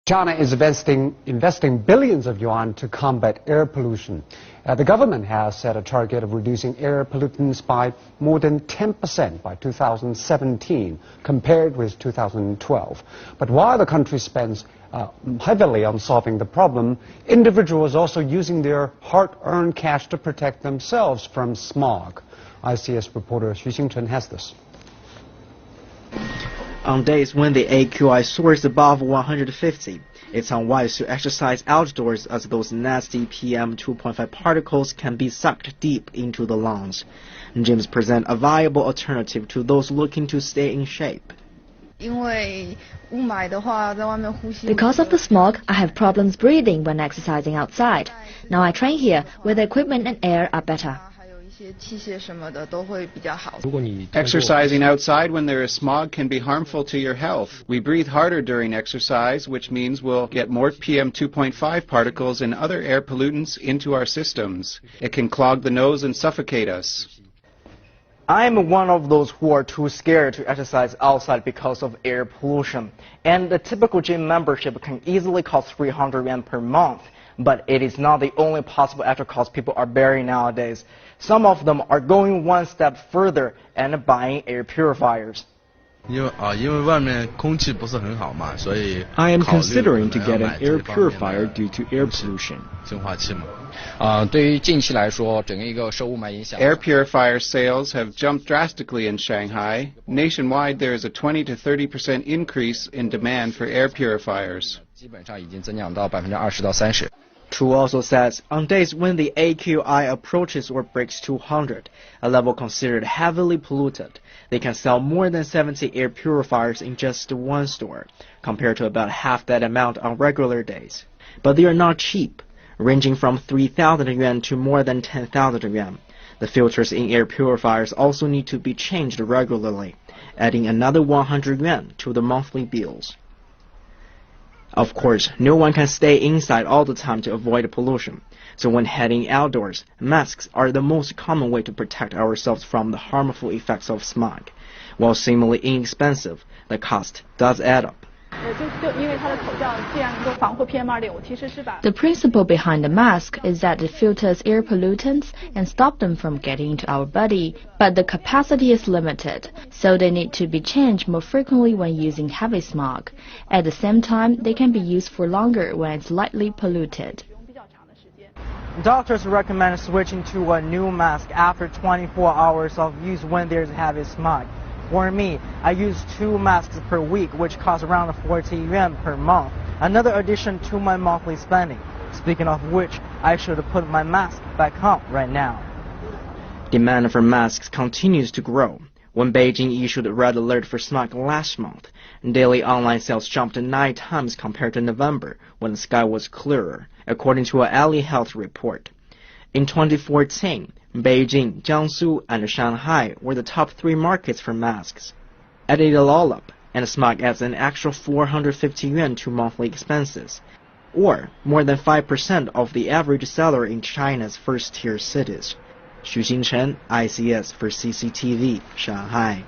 China is investing billions of yuan to combat air pollution. The government has set a target of reducing air pollutants by more than 10% by 2017 compared with 2012. But while the country spends heavily on solving the problem, individuals are also using their hard-earned cash to protect themselves from smog. ICS reporter Xu Xingchen has this. On days when the AQI soars above 150, it's unwise to exercise outdoors as those nasty PM 2.5 particles can be sucked deep into the lungs. Gyms present a viable alternative to those looking to stay in shape. Because of the smog, I have problems breathing when exercising outside. Now I train here, where the equipment and air are better. Exercising outside when there is smog can be harmful to your health. We breathe harder during exercise, which means we'll get more PM 2.5 particles and other air pollutants into our systems. It can clog the nose and suffocate us. I'm one of those who are too scared to exercise outside because of air pollution. And the typical gym membership can easily cost 300 yuan per month. But it is not the only possible extra cost people are bearing nowadays. Some of them are going one step further and buying air purifiers. I am considering to get an air purifier due to air pollution. Air purifier sales have jumped drastically in Shanghai. Nationwide, there is a 20 to 30% increase in demand for air purifiers. True also says, on days when the AQI approaches or breaks 200, a level considered heavily polluted, they can sell more than 70 air purifiers in just one store, compared to about half that amount on regular days. But they are not cheap, ranging from 3,000 yuan to more than 10,000 yuan. The filters in air purifiers also need to be changed regularly, adding another 100 yuan to the monthly bills. Of course, no one can stay inside all the time to avoid pollution. So when heading outdoors, masks are the most common way to protect ourselves from the harmful effects of smog. While seemingly inexpensive, the cost does add up. The principle behind the mask is that it filters air pollutants and stops them from getting into our body, but the capacity is limited, so they need to be changed more frequently when using heavy smog. At the same time, they can be used for longer when it's lightly polluted. Doctors recommend switching to a new mask after 24 hours of use when there's heavy smog. For me, I use 2 masks per week, which costs around 40 yuan per month, another addition to my monthly spending. Speaking of which, I should put my mask back on right now. Demand for masks continues to grow. When Beijing issued a red alert for smog last month, daily online sales jumped 9 times compared to November, when the sky was clearer, according to a Alley Health report. In 2014, Beijing, Jiangsu, and Shanghai were the top 3 markets for masks. Add it all up, and smog adds an extra 450 yuan to monthly expenses, or more than 5% of the average salary in China's first-tier cities. Xu Xingchen, ICS for CCTV, Shanghai.